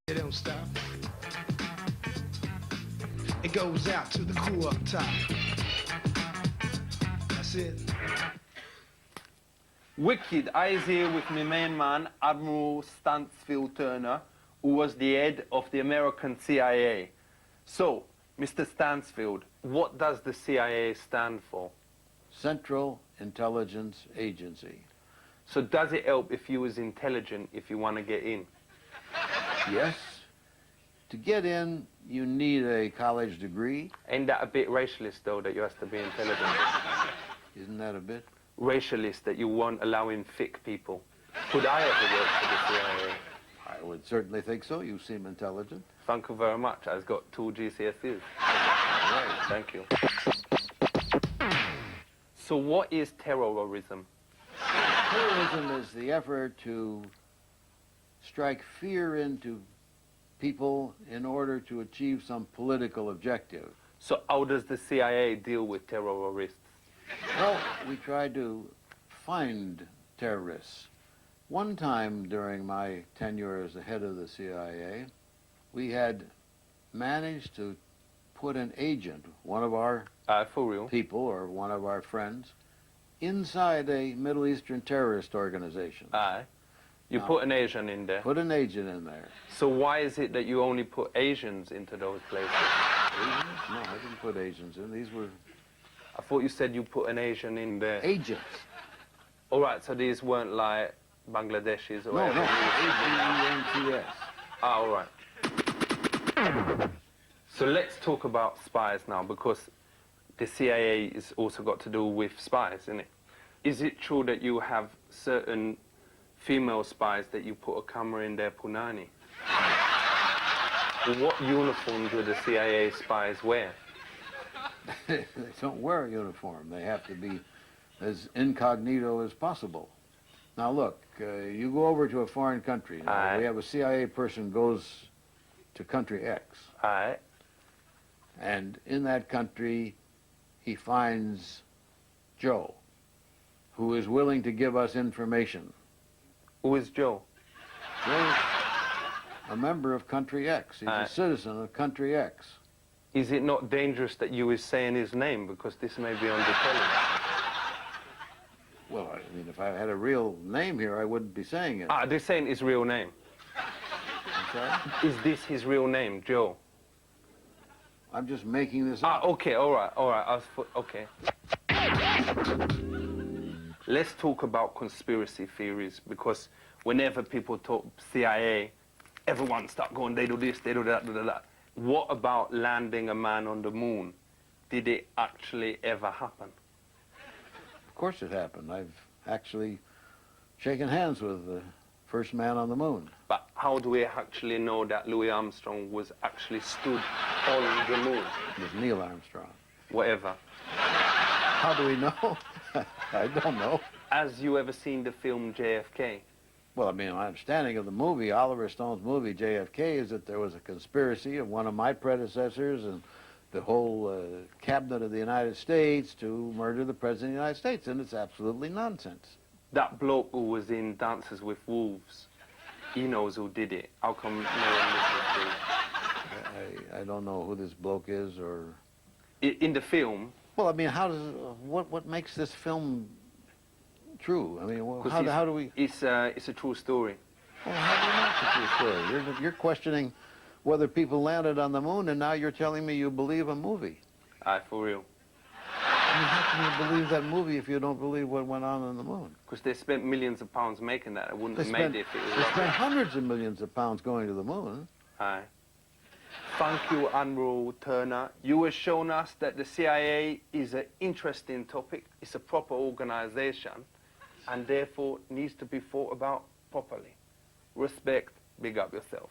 It don't stop. It goes out to the crew up top. That's it. Wicked, I is here with my main man, Admiral Stansfield Turner, who was the head of the American CIA. So, Mr. Stansfield, what does the CIA stand for? Central Intelligence Agency. So does it help if you was intelligent if you want to get in? Yes. To get in, you need a college degree. Ain't that a bit racialist, though, that you have to be intelligent? Isn't that a bit? Racialist, that you won't allow in thick people. Could I ever work for the CIA? I would certainly think so. You seem intelligent. Thank you very much. I've got 2 GCSEs. Right. Thank you. So what is terrorism? Terrorism is the effort to strike fear into people in order to achieve some political objective. So how does the CIA deal with terrorists? Well, we try to find terrorists. One time during my tenure as the head of the CIA, we had managed to put an agent, one of our For real? people or one of our friends, inside a Middle Eastern terrorist organization. Aye. You No. put an Asian in there. Put an agent in there. So why is it that you only put Asians into those places? Asians? No, I didn't put Asians in. These were I thought you said you put an Asian in there. agents. All right, so these weren't like Bangladeshis or No, whatever. no, A-G-E-N-T-S. Ah, all right. So let's talk about spies now, because the CIA is also got to do with spies, isn't it? Is it true that you have certain female spies that you put a camera in their punani? What uniform do the CIA spies wear? They don't wear a uniform. They have to be as incognito as possible. Now look, you go over to a foreign country. Now, Aye. we have a CIA person goes to country X, All right. and in that country he finds Joe, who is willing to give us information. Who is Joe? Joe's a member of country X. He's Aye. a citizen of country X. Is it not dangerous that you is saying his name, because this may be on the telly? Well, I mean, if I had a real name here, I wouldn't be saying it. Ah, they're saying his real name. I'm sorry? Is this his real name, Joe? I'm just making this Ah, up. okay, all right. Okay. Let's talk about conspiracy theories, because whenever people talk CIA, everyone start going, they do this, they do that, they do that. What about landing a man on the moon? Did it actually ever happen? Of course it happened. I've actually shaken hands with the first man on the moon. But how do we actually know that Louis Armstrong was actually stood on the moon? It was Neil Armstrong. Whatever. How do we know? I don't know. Has you ever seen the film JFK? Well, I mean, my understanding of the movie, Oliver Stone's movie, JFK, is that there was a conspiracy of one of my predecessors and the whole cabinet of the United States to murder the President of the United States, and it's absolutely nonsense. That bloke who was in Dances with Wolves, he knows who did it. How come no one listens to I don't know who this bloke is or... it? In the film, Well, I mean, how does... What makes this film true? I mean, well, 'cause how do we... it's a true story. Well, how do you know it's a true story? You're questioning whether people landed on the moon, and now you're telling me you believe a movie. Aye, for real. I mean, how can you believe that movie if you don't believe what went on the moon? Because they spent millions of pounds making that. It wouldn't They have spent, made it if it was they right. spent hundreds of millions of pounds going to the moon. Aye. Thank you, Admiral Turner. You have shown us that the CIA is an interesting topic. It's a proper organization, and therefore needs to be thought about properly. Respect, big up yourself.